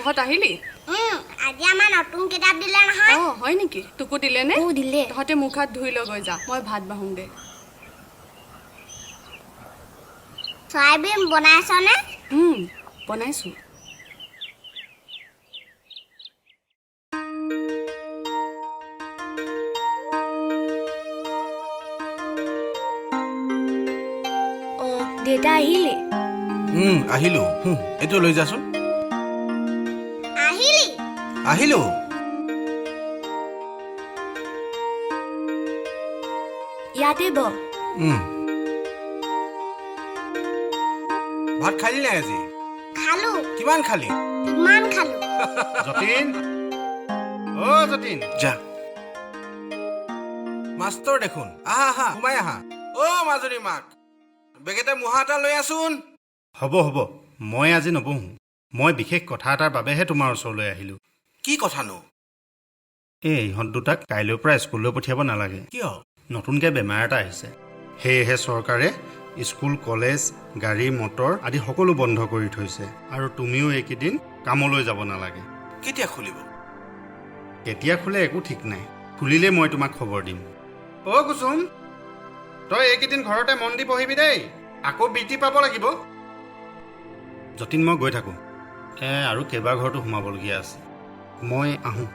পেহত আহিলি আজি আমাৰ নতুন কিতাপ দিলে নহয় অ হয় নেকি তোকো দিলে নে দিলে তহঁতে মুখ হাত ধুই লৈ যা মই ভাত বাহুং দে সয়াবিন বনাইছনে বনাইছো দেউতা আহিলে আহিলো এইটো লৈ যাচোন আহিলি আহিলো ইয়াতে ব ভাত খালি নাই আজি খালো কিমান খালি ইমান খালো যতীন যতীন যা মাষ্টৰ দেখোন আহা সোমাই আহা মাজনী মাক বেগেতে মুহা এটা লৈ আছোন হ'ব মই আজি নবহো মই বিশেষ কথা এটাৰ বাবেহে তোমাৰ ওচৰলৈ আহিলোঁ কি কথানো ইহঁত দুটাক কাইলৈৰ পৰা স্কুললৈ পঠিয়াব নালাগে কিয় নতুনকৈ বেমাৰ এটা আহিছে সেয়েহে চৰকাৰে স্কুল কলেজ গাড়ী মটৰ আদি সকলো বন্ধ কৰি থৈছে আৰু তুমিও এইকেইদিন কামলৈ যাব নালাগে কেতিয়া খুলিব কেতিয়া খোলে একো ঠিক নাই খুলিলে মই তোমাক খবৰ দিম কুচুম তই এইকেইদিন ঘৰতে মন দি পঢ়িবি দেই আকৌ বৃত্তি পাব লাগিব যতীন মই গৈ থাকোঁ আৰু কেইবাঘৰতো সোমাবলগীয়া আছে মই আহোঁ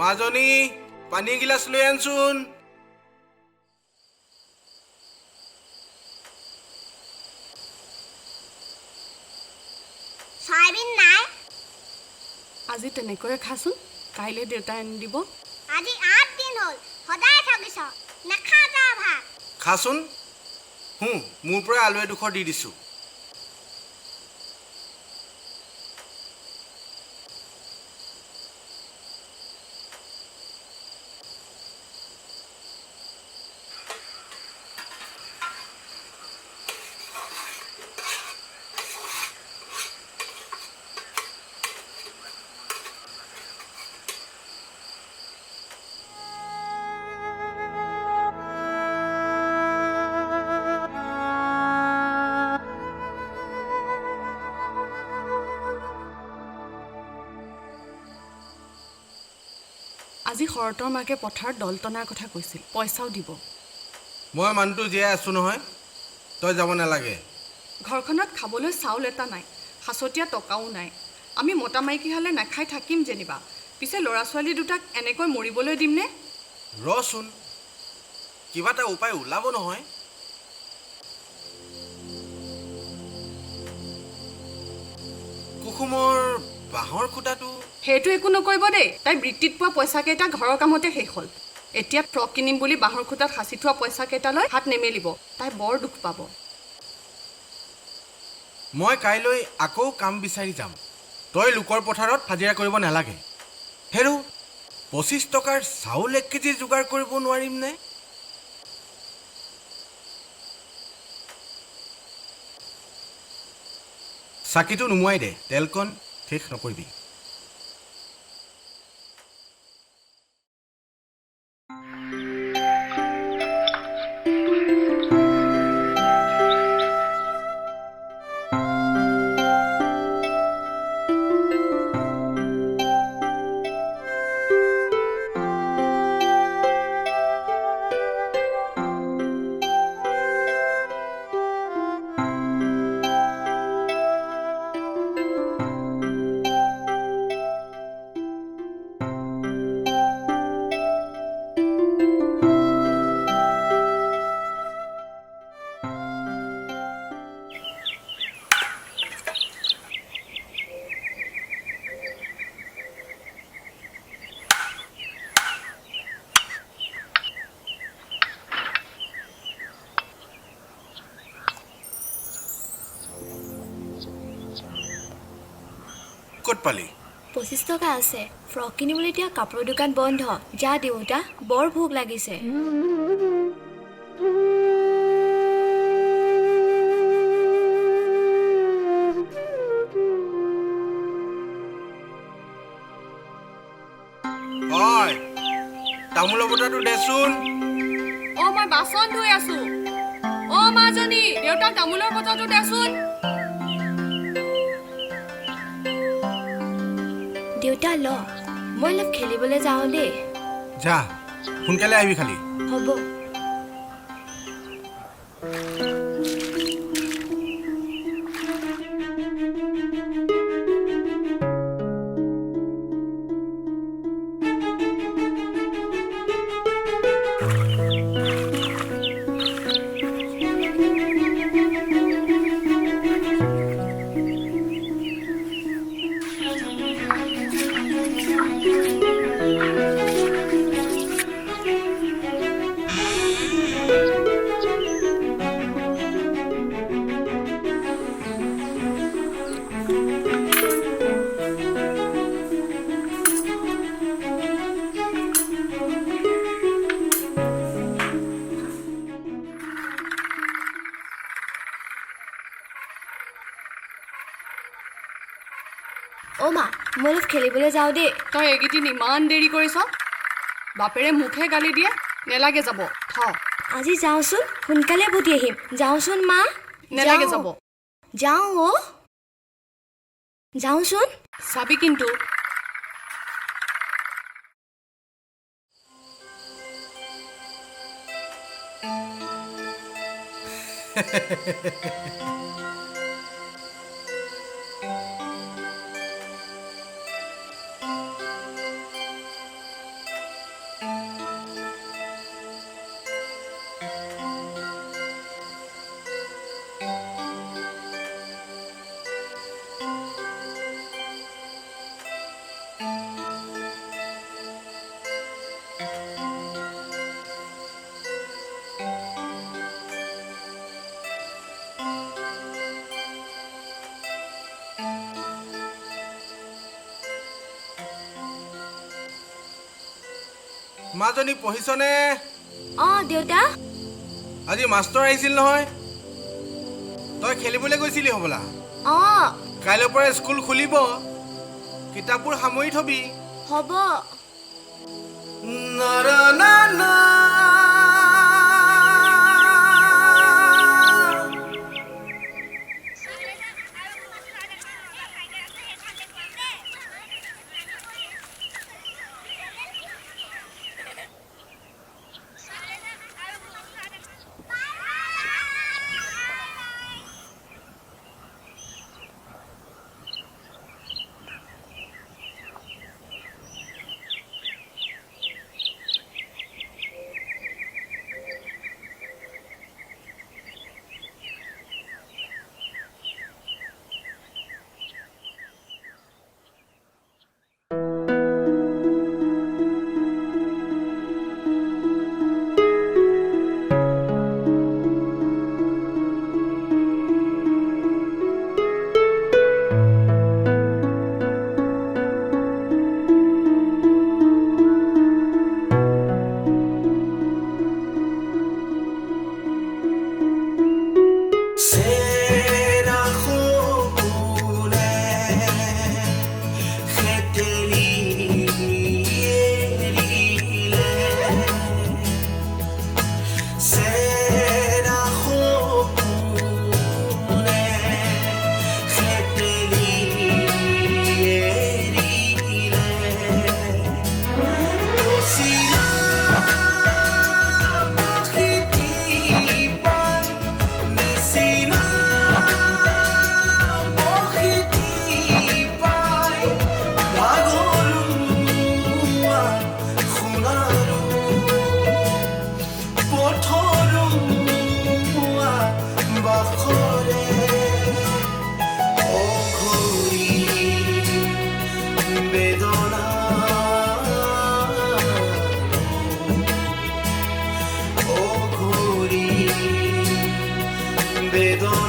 মাজনী পানী গিলাচ লৈ আনচোন সয়াবিন নাই আজি তেনেকৈয়ে খাচোন কাইলৈ দেউতাই আনি দিব আজি 8 দিন হ'ল সদায় থাকিছ নাখা যা ভাত খাচোন মোৰ পৰা আলু এডোখৰ দি দিছো আজি শৰতৰ মাকে পথাৰত দল টনাৰ কথা কৈছিল পইচাও দিব মই মানুহটো জীয়াই আছো নহয় তই যাব নালাগে ঘৰখনত খাবলৈ চাউল এটা নাই হাছতীয়া টকাও নাই আমি মতা মাইকী হ'লে নাখাই থাকিম যেনিবা পিছে ল'ৰা ছোৱালী দুটাক এনেকৈ মৰিবলৈ দিমনে ৰচোন কিবা এটা উপায় ওলাব নহয় কুকুমৰ বাঁহৰ খুঁটাটো সেইটো একো নকৰিব দেই তাই বৃত্তিত পোৱা পইচাকেইটা ঘৰৰ কামতে শেষ হ'ল এতিয়া ফ্ৰক কিনিম বুলি বাঁহৰ খুঁটাত সাঁচি থোৱা পইচাকেইটালৈ হাত নেমেলিব তাই বৰ দুখ পাব মই কাইলৈ আকৌ কাম বিচাৰি যাম তই লোকৰ পথাৰত হাজিৰা কৰিব নালাগে হেৰু 25 টকাৰ চাউল 1 কেজি যোগাৰ কৰিব নোৱাৰিম নে চাকিটো নুমুৱাই দে তেলকণ শেষ নকৰিবি ক'ত পালি 25 টকা আছে ফ্ৰক কিনিবলৈ এতিয়া কাপোৰৰ দোকান বন্ধ যা দেউতা বৰ ভোক লাগিছে তামোলৰ বটাটো দেচোন। অ' মই বাচন ধুই আছো। অ' মাজনী, দেউতাক তামোলৰ বটাটো দেচোন। দেউতা ল, মই অলপ খেলিবলৈ যাওঁ দেই। যা, সোনকালে আহিবি খালি। হ'ব। অ' মা, মই অলপ খেলিবলৈ যাওঁ দেই। তই এইকেইদিন ইমান দেৰি কৰিছ। বাপেৰে মুখে গালি দিয়ে, নেলাগে যাব। থ, আজি যাওঁচোন, সোনকালে উভতি আহিম। যাওঁচোন মা। নেলাগে যাব। যাওঁ অ', যাওঁচোন। চাবি কিন্তু। মাজনী পঢ়িছনে? অঁ দেউতা। আজি মাষ্টৰ আহিছিল নহয়। তই খেলিবলৈ গৈছিলি হ'বলা। অঁ কাইলৈৰ পৰা স্কুল খুলিব, কিতাপবোৰ সামৰি থবি। হ'ব। বেদনা